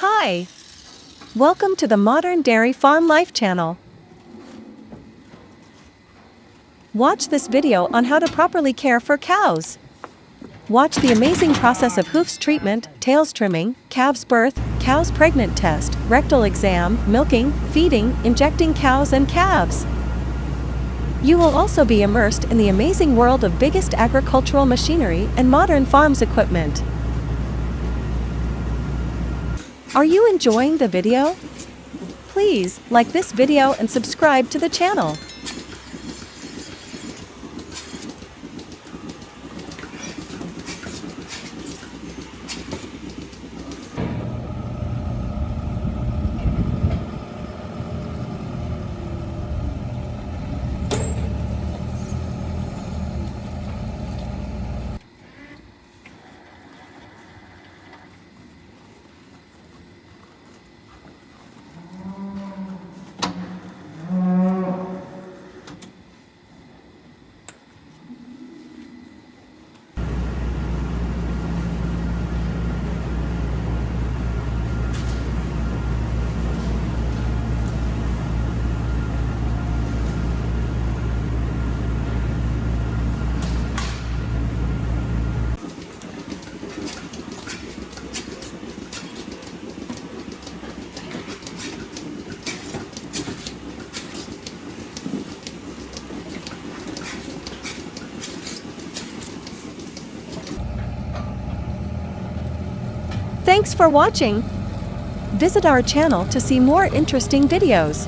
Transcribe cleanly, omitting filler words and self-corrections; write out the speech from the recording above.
Hi! Welcome to the Modern Dairy Farm Life channel. Watch this video on how to properly care for cows. Watch the amazing process of hoofs treatment, tails trimming, calves birth, cows pregnant test, rectal exam, milking, feeding, injecting cows and calves. You will also be immersed in the amazing world of biggest agricultural machinery and modern farms equipment. Are you enjoying the video? Please like this video and subscribe to the channel. Thanks for watching. Visit our channel to see more interesting videos.